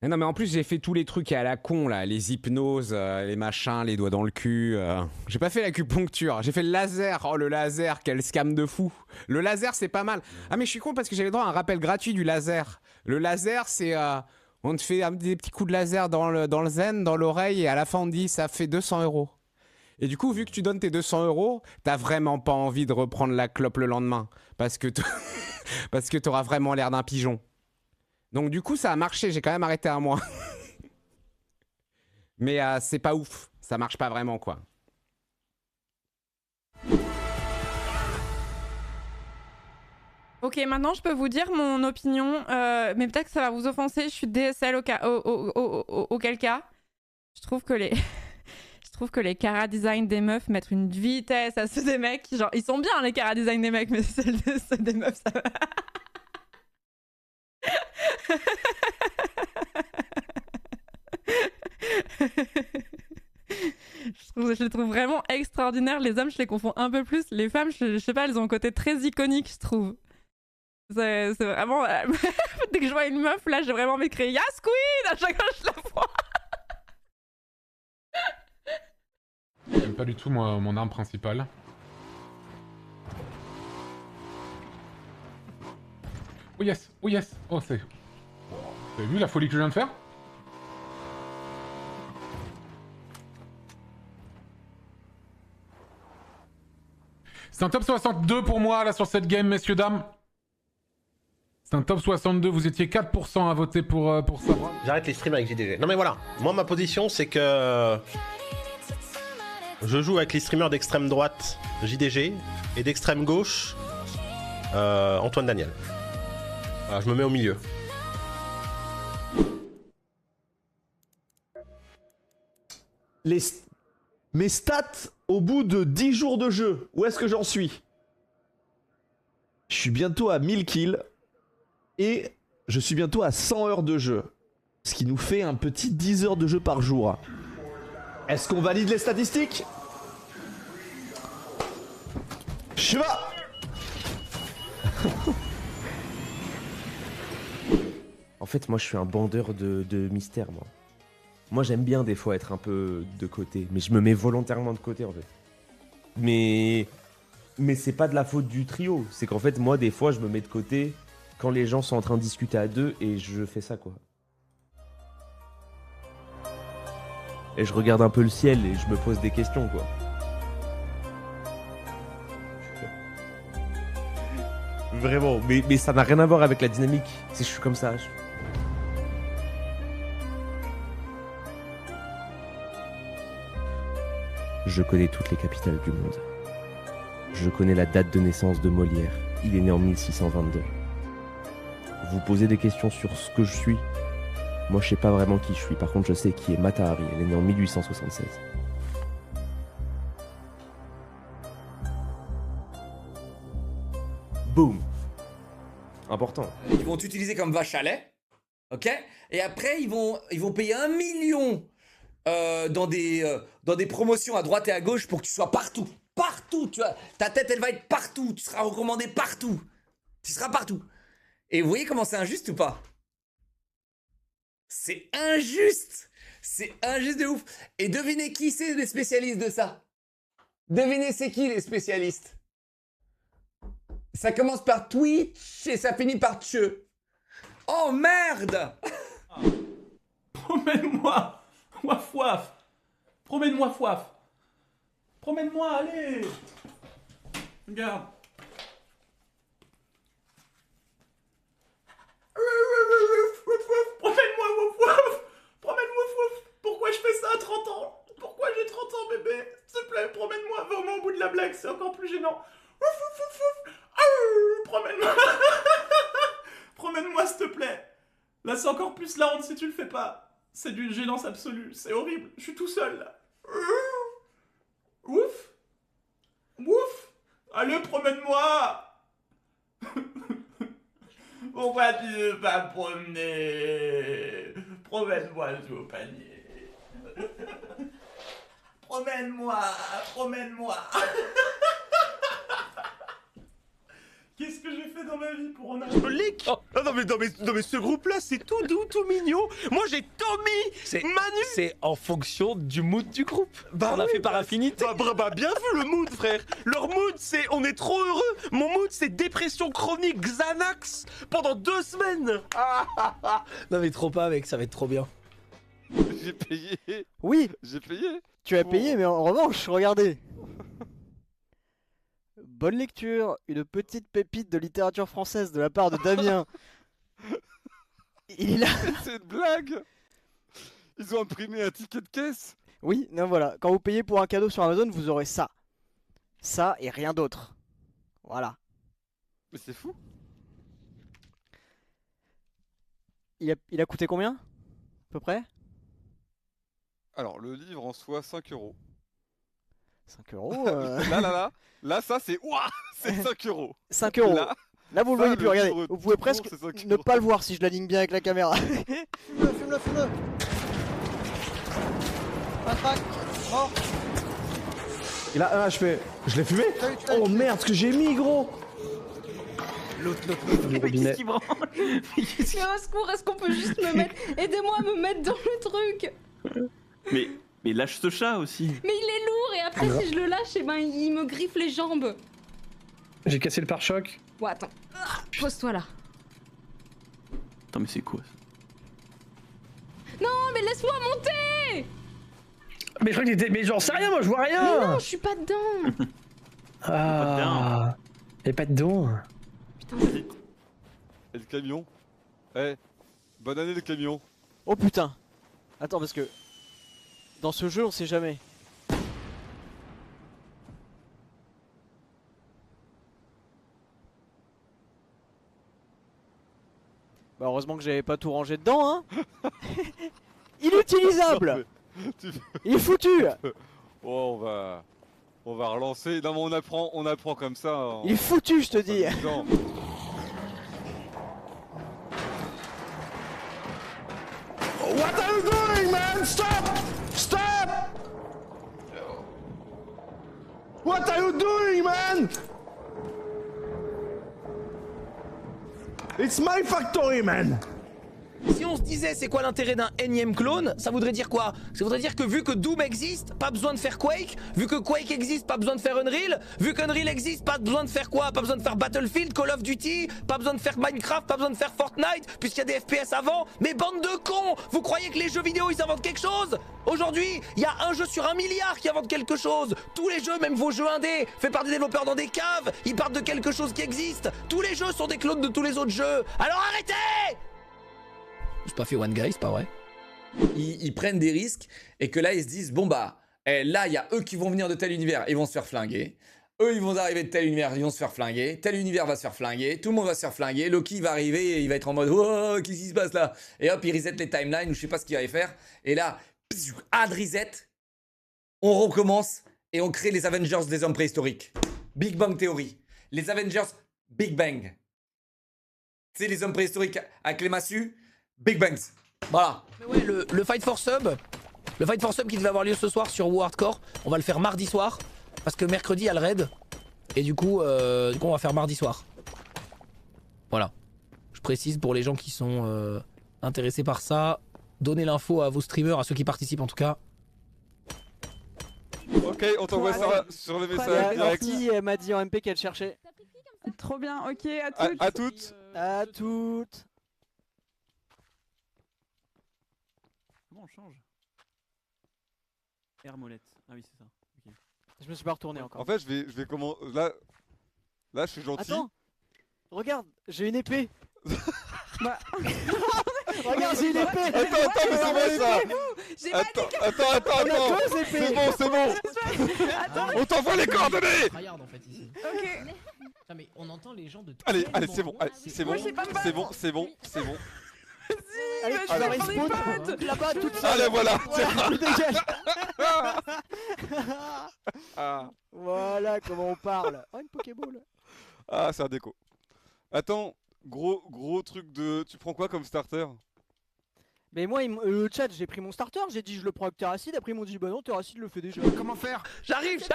Mais non, mais en plus, j'ai fait tous les trucs à la con, là. Les hypnoses, les machins, les doigts dans le cul. J'ai pas fait l'acupuncture. J'ai fait le laser. Oh, le laser, quel scam de fou. Le laser, c'est pas mal. Ah, mais je suis con parce que j'avais droit à un rappel gratuit du laser. Le laser, c'est... on te fait des petits coups de laser dans le zen, dans l'oreille, et à la fin, on te dit, ça fait 200 €. Et du coup, vu que tu donnes tes 200 €, t'as vraiment pas envie de reprendre la clope le lendemain. Parce que parce que t'auras vraiment l'air d'un pigeon. Donc du coup, ça a marché, j'ai quand même arrêté un mois. Mais c'est pas ouf, ça marche pas vraiment, quoi. Ok, maintenant je peux vous dire mon opinion, mais peut-être que ça va vous offenser. Je suis DSL auquel cas. Je trouve que les, je trouve que les cara design des meufs mettent une vitesse à ceux des mecs. Genre, ils sont bien les cara design des mecs, mais ceux des meufs, ça va. Je les trouve vraiment extraordinaires. Les hommes, je les confonds un peu plus. Les femmes, je sais pas, elles ont un côté très iconique, je trouve. C'est vraiment. Dès que je vois une meuf, là, j'ai vraiment envie de crier Yas Queen à chaque fois que je la vois. J'aime pas du tout mon arme principale. Oh yes, oh yes. Oh c'est... Vous avez vu la folie que je viens de faire? C'est un top 62 pour moi là sur cette game, messieurs, dames. C'est un top 62, vous étiez 4% à voter pour ça. J'arrête les streams avec JDG. Non mais voilà, moi ma position c'est que je joue avec les streamers d'extrême droite JDG et d'extrême gauche Antoine Daniel. Voilà, je me mets au milieu. Mes stats au bout de 10 jours de jeu, où est-ce que j'en suis? Je suis bientôt à 1000 kills et je suis bientôt à 100 heures de jeu. Ce qui nous fait un petit 10 heures de jeu par jour. Est-ce qu'on valide les statistiques? Cheva. En fait, moi, je suis un bandeur de mystère, moi. Moi, j'aime bien des fois être un peu de côté, mais je me mets volontairement de côté, en fait. Mais c'est pas de la faute du trio. C'est qu'en fait, moi, des fois, je me mets de côté quand les gens sont en train de discuter à deux et je fais ça, quoi. Et je regarde un peu le ciel et je me pose des questions, quoi. Vraiment, mais ça n'a rien à voir avec la dynamique. C'est je suis comme ça. Je connais toutes les capitales du monde. Je connais la date de naissance de Molière. Il est né en 1622. Vous posez des questions sur ce que je suis. Moi, je sais pas vraiment qui je suis. Par contre, je sais qui est Mata Hari. Elle est née en 1876. Boum. Important. Ils vont t'utiliser comme vache à lait, ok? Et après, ils vont payer 1 million dans des promotions à droite et à gauche pour que tu sois partout. Partout, tu vois. Ta tête, elle va être partout. Tu seras recommandé partout. Tu seras partout. Et vous voyez comment c'est injuste ou pas? C'est injuste. C'est injuste de ouf. Et devinez qui c'est les spécialistes de ça? Devinez c'est qui les spécialistes? Ça commence par Twitch et ça finit par Tche. Oh merde! Promène-moi, waf waf. Promène-moi foif. Promène-moi, allez. Regarde. Promène-moi, waf waf. Promène-moi foif. Pourquoi je fais ça à 30 ans? Pourquoi j'ai 30 ans, bébé? S'il te plaît, promène-moi. Vraiment au bout de la blague, c'est encore plus gênant. Promène-moi. Promène-moi, s'il te plaît. Là, c'est encore plus la honte si tu le fais pas. C'est d'une gênance absolue. C'est horrible. Je suis tout seul, là. Ouf. Ouf. Allez, promène-moi. Pourquoi tu veux pas me promener? Promène-moi au panier. Promène-moi. Promène-moi. Qu'est-ce que j'ai fait dans ma vie pour en arriver? Je leak. Non mais ce groupe-là, c'est tout doux, tout mignon. Moi, j'ai Tommy, Manu. C'est en fonction du mood du groupe. Bah on a oui, fait par affinité. Bah, bien vu le mood, frère. Leur mood, c'est on est trop heureux. Mon mood, c'est dépression chronique Xanax pendant 2 semaines. Non mais trop pas mec, ça va être trop bien. J'ai payé. Oui, J'ai payé. tu as payé, mais en revanche, regardez. Bonne lecture, une petite pépite de littérature française de la part de Damien. Il a... C'est une blague. Ils ont imprimé un ticket de caisse. Oui, non voilà, quand vous payez pour un cadeau sur Amazon, vous aurez ça. Ça et rien d'autre. Voilà. Mais c'est fou. Il a coûté combien? À peu près? Alors, le livre en soi, 5 €. 5 euros. Là, ça, c'est. Ouah, c'est 5 €. 5 euros. Là, vous le voyez ça, plus, le regardez. livre Vous pouvez tout presque court, c'est 5 ne €. pas le voir si je l'aligne bien avec la caméra. Fume-le, fume-le. Patraque, mort. Il a 1 HP. Je l'ai fumé? Oh merde, ce que j'ai mis, gros. L'autre. Du robinet. Mais au secours, est-ce qu'on peut juste me mettre... Aidez-moi à me mettre dans le truc. Mais lâche ce chat aussi. Mais il est lourd et après si je le lâche, eh ben, il me griffe les jambes. J'ai cassé le pare-choc. Bon attends, pose-toi là. Attends mais c'est quoi ça? Non mais laisse-moi monter. Mais je crois que t'étais... Mais j'en sais rien moi, je vois rien. Mais non, je suis pas dedans. Ah. Elle est pas dedans. Putain. Et le camion. Bonne année le camion. Oh putain. Attends, parce que... Dans ce jeu, on sait jamais. Bah heureusement que j'avais pas tout rangé dedans, hein. Inutilisable. Il est foutu. Oh, on va relancer. Non, mais on apprend comme ça. Il est foutu, je te dis. What are you doing, man? Stop! Stop! What are you doing, man? It's my factory, man. Si on se disait c'est quoi l'intérêt d'un énième clone, ça voudrait dire quoi? Ça voudrait dire que vu que Doom existe, pas besoin de faire Quake, vu que Quake existe, pas besoin de faire Unreal, vu qu'Unreal existe, pas besoin de faire quoi? Pas besoin de faire Battlefield, Call of Duty, pas besoin de faire Minecraft, pas besoin de faire Fortnite, puisqu'il y a des FPS avant. Mais bande de cons! Vous croyez que les jeux vidéo ils inventent quelque chose? Aujourd'hui, il y a un jeu sur 1 milliard qui invente quelque chose. Tous les jeux, même vos jeux indés, faits par des développeurs dans des caves, ils partent de quelque chose qui existe. Tous les jeux sont des clones de tous les autres jeux. Alors arrêtez! C'est pas fait One Guy, c'est pas vrai. Ils prennent des risques et que là ils se disent bon bah là il y a eux qui vont venir de tel univers, ils vont se faire flinguer. Eux ils vont arriver de tel univers, ils vont se faire flinguer. Tel univers va se faire flinguer, tout le monde va se faire flinguer. Loki va arriver et il va être en mode oh qu'est-ce qui se passe là? Et hop il reset les timelines ou je sais pas ce qu'il va y faire. Et là hard reset, on recommence et on crée les Avengers des hommes préhistoriques. Big Bang Theory. Les Avengers Big Bang. Tu sais les hommes préhistoriques avec les massues. Big Bangs. Voilà. Mais ouais, le Fight for Sub. Le Fight for Sub qui devait avoir lieu ce soir sur War Hardcore. On va le faire mardi soir. Parce que mercredi, il y a le raid. Et du coup, on va faire mardi soir. Voilà. Je précise pour les gens qui sont intéressés par ça. Donnez l'info à vos streamers, à ceux qui participent en tout cas. Ok, on t'envoie ça sur le message direct. Merci, elle m'a dit en MP qu'elle cherchait. Trop bien, ok, à toutes. À toutes. À toutes. Comment on change? R molette. Ah oui, c'est ça. Okay. Je me suis pas retourné encore. En fait, je vais comment. Là, je suis gentil. Attends. Regarde, j'ai une épée. Bah... Regarde, j'ai une épée. Attends, mais c'est moi ça. Attends. C'est bon. On t'envoie les coordonnées. Regarde en fait ici. Ok. Non mais on entend les gens de. Allez, c'est bon. C'est bon. Allez, tu vas respawn là-bas toute seule. Allez, voilà. Dégage. Ah. Voilà comment on parle. Oh, une Pokéball. Ah, c'est un déco. Attends, gros truc de... Tu prends quoi comme starter? Mais moi, le chat, j'ai pris mon starter, j'ai dit je le prends avec Terracide, après ils m'ont dit bah non, Terracide le fait déjà. Comment faire? J'arrive.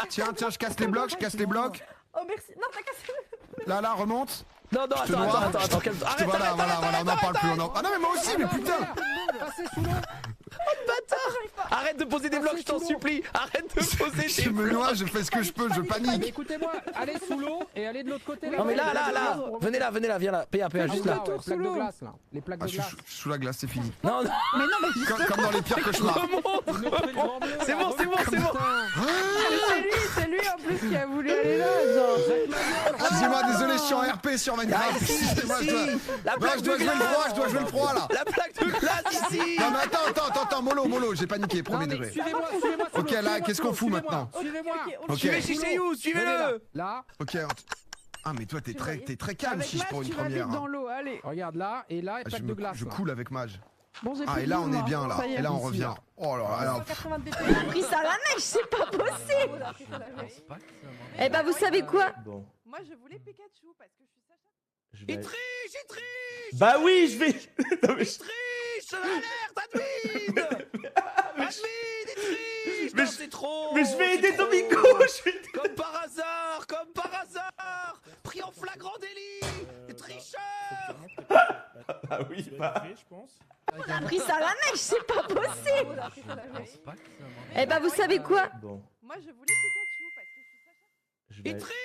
Tiens, je casse les blocs, Oh merci. Non, t'as cassé. Là, remonte. Non, non, Je te attends, noie. attends, arrête, Voilà, arrête, on n'en parle plus. Ah non, mais moi aussi, mais putain. Arrête de poser des blocs, je t'en supplie. Arrête de poser Je des me blocs. noie, je fais ce que je peux, je panique. Écoutez-moi, allez sous l'eau et allez de l'autre côté. Non mais là, venez là, viens là, PA, juste là. Les plaques de glace là. Les plaques de Je glace. suis sous la glace, c'est fini. Non, non. Mais non, mais Comme dans les pires cauchemars. C'est bon. c'est lui en plus qui a voulu aller là. Genre. Excusez-moi, désolé, je suis en RP sur Minecraft. Excusez-moi, je dois jouer le froid là. La plaque de glace ici. Non mais attends, mollo, j'ai paniqué, premier degré. Suivez-moi. Ok, là, qu'est-ce qu'on fout maintenant? Suivez-moi. Suivez Chichayou, suivez-le. Là. Ok. Ah mais toi t'es très calme Chiche pour une première. Dans l'eau, allez. Regarde là et là, plaque de glace. Je coule avec Mage. Bon, j'ai Ah plus et de là on mouvement. est bien là. Ça y est. Et là on revient. Oh là là. Il a pris ça à la neige, c'est pas possible. Eh bah vous savez quoi? Bon. Moi, je voulais Pikachu parce que je suis Sacha. Je Il vais... triche. Bah oui, je vais... Non, mais je... Triche, alerte, admin. Admin, il triche. Non, c'est trop. Mais je vais aider Domingo. Comme par hasard. Pris en flagrant délit. Tricheur. Ah oui, bah... Il a pris ça à la neige, c'est pas possible. Eh bah vous savez quoi? Bon. Moi, je voulais Pikachu parce que je suis Sacha. Je vais... Il triche.